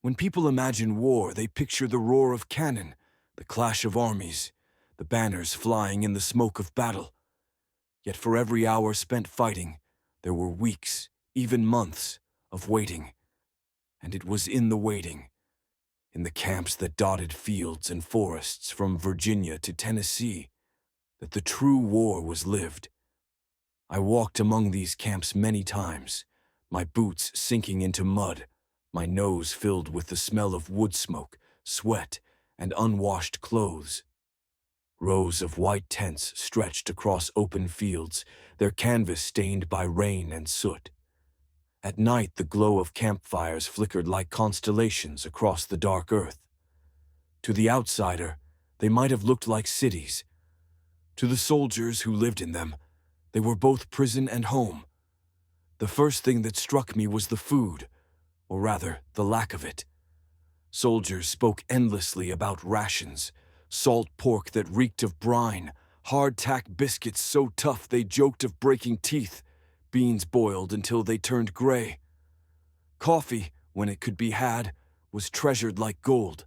When people imagine war, they picture the roar of cannon, the clash of armies, the banners flying in the smoke of battle. Yet for every hour spent fighting, there were weeks, even months, of waiting. And it was in the waiting, in the camps that dotted fields and forests from Virginia to Tennessee, that the true war was lived. I walked among these camps many times, my boots sinking into mud, my nose filled with the smell of wood smoke, sweat, and unwashed clothes. Rows of white tents stretched across open fields, their canvas stained by rain and soot. At night, the glow of campfires flickered like constellations across the dark earth. To the outsider, they might have looked like cities. To the soldiers who lived in them, they were both prison and home. The first thing that struck me was the food, or rather, the lack of it. Soldiers spoke endlessly about rations, salt pork that reeked of brine, hardtack biscuits so tough they joked of breaking teeth, beans boiled until they turned gray. Coffee, when it could be had, was treasured like gold.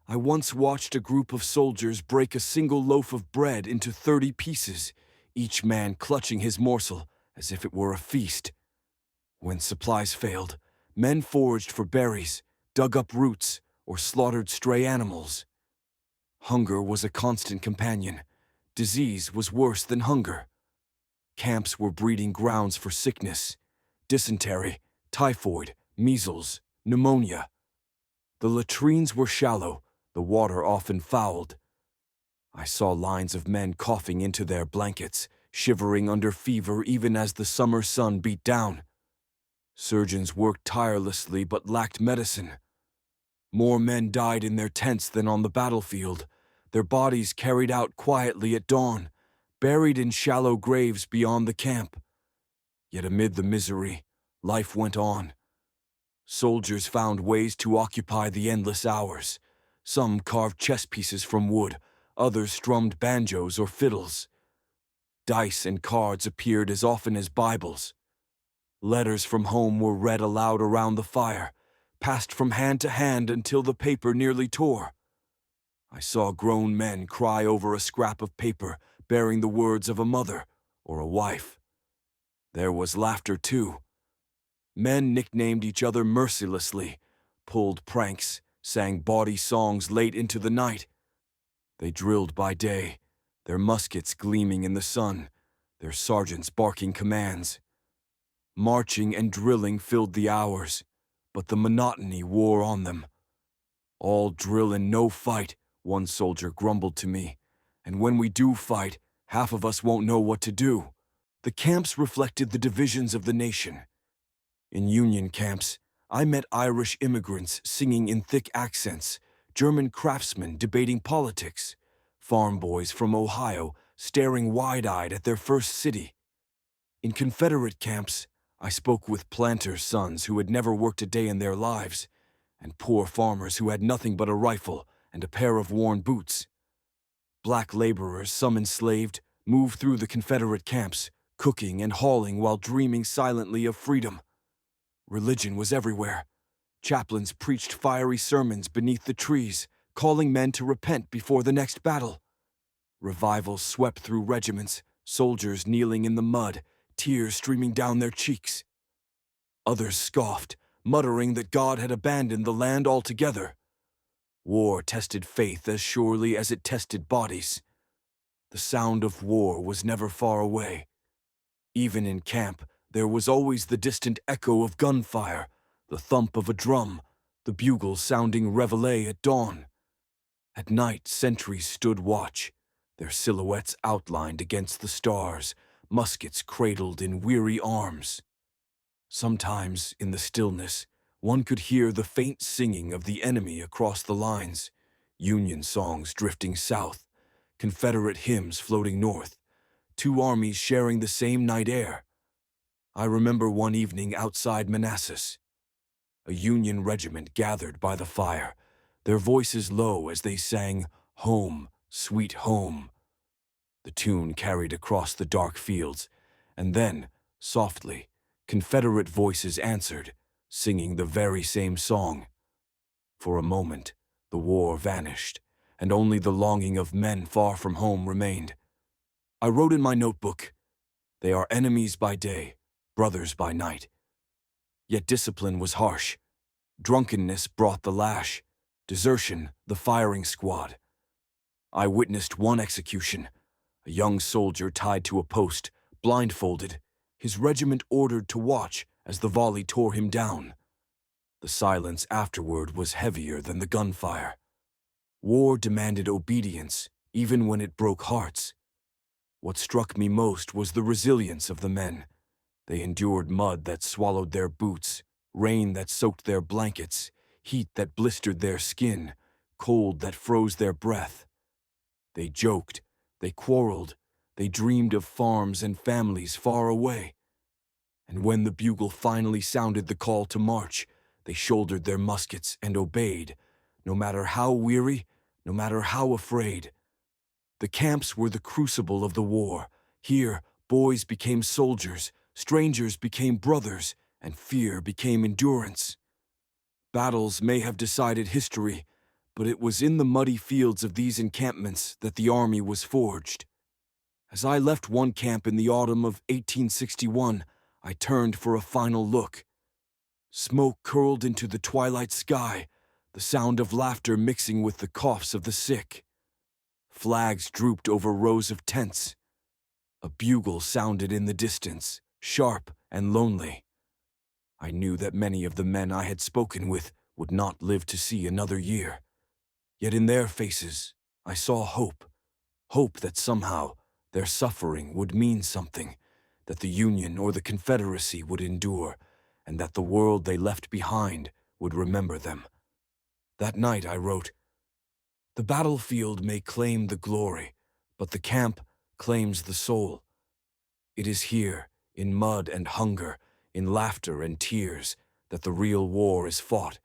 I once watched a group of soldiers break a single loaf of bread into 30 pieces, each man clutching his morsel as if it were a feast. When supplies failed, men foraged for berries, dug up roots, or slaughtered stray animals. Hunger was a constant companion. Disease was worse than hunger. Camps were breeding grounds for sickness, dysentery, typhoid, measles, pneumonia. The latrines were shallow, the water often fouled. I saw lines of men coughing into their blankets, shivering under fever even as the summer sun beat down. Surgeons worked tirelessly but lacked medicine. More men died in their tents than on the battlefield, their bodies carried out quietly at dawn, buried in shallow graves beyond the camp. Yet amid the misery, life went on. Soldiers found ways to occupy the endless hours. Some carved chess pieces from wood, others strummed banjos or fiddles. Dice and cards appeared as often as Bibles. Letters from home were read aloud around the fire, passed from hand to hand until the paper nearly tore. I saw grown men cry over a scrap of paper bearing the words of a mother or a wife. There was laughter, too. Men nicknamed each other mercilessly, pulled pranks, sang bawdy songs late into the night. They drilled by day, their muskets gleaming in the sun, their sergeants barking commands. Marching and drilling filled the hours, but the monotony wore on them. All drill and no fight, one soldier grumbled to me, and when we do fight, half of us won't know what to do. The camps reflected the divisions of the nation. In Union camps, I met Irish immigrants singing in thick accents, German craftsmen debating politics, farm boys from Ohio staring wide-eyed at their first city. In Confederate camps, I spoke with planters' sons who had never worked a day in their lives, and poor farmers who had nothing but a rifle and a pair of worn boots. Black laborers, some enslaved, moved through the Confederate camps, cooking and hauling while dreaming silently of freedom. Religion was everywhere. Chaplains preached fiery sermons beneath the trees, calling men to repent before the next battle. Revivals swept through regiments, soldiers kneeling in the mud, tears streaming down their cheeks. Others scoffed, muttering that God had abandoned the land altogether. War tested faith as surely as it tested bodies. The sound of war was never far away. Even in camp, there was always the distant echo of gunfire, the thump of a drum, the bugle sounding reveille at dawn. At night, sentries stood watch, their silhouettes outlined against the stars, muskets cradled in weary arms. Sometimes, in the stillness, one could hear the faint singing of the enemy across the lines, Union songs drifting south, Confederate hymns floating north, two armies sharing the same night air. I remember one evening outside Manassas. A Union regiment gathered by the fire, their voices low as they sang, "Home, Sweet Home." The tune carried across the dark fields, and then, softly, Confederate voices answered, singing the very same song. For a moment, the war vanished, and only the longing of men far from home remained. I wrote in my notebook, "They are enemies by day, brothers by night." Yet discipline was harsh. Drunkenness brought the lash, desertion the firing squad. I witnessed one execution, a young soldier tied to a post, blindfolded, his regiment ordered to watch as the volley tore him down. The silence afterward was heavier than the gunfire. War demanded obedience, even when it broke hearts. What struck me most was the resilience of the men. They endured mud that swallowed their boots, rain that soaked their blankets, heat that blistered their skin, cold that froze their breath. They joked, they quarreled, they dreamed of farms and families far away. And when the bugle finally sounded the call to march, they shouldered their muskets and obeyed, no matter how weary, no matter how afraid. The camps were the crucible of the war. Here, boys became soldiers, strangers became brothers, and fear became endurance. Battles may have decided history, but it was in the muddy fields of these encampments that the army was forged. As I left one camp in the autumn of 1861, I turned for a final look. Smoke curled into the twilight sky, the sound of laughter mixing with the coughs of the sick. Flags drooped over rows of tents. A bugle sounded in the distance, sharp and lonely. I knew that many of the men I had spoken with would not live to see another year. Yet in their faces, I saw hope. Hope that somehow their suffering would mean something, that the Union or the Confederacy would endure, and that the world they left behind would remember them. That night I wrote, "The battlefield may claim the glory, but the camp claims the soul. It is here, in mud and hunger, in laughter and tears, that the real war is fought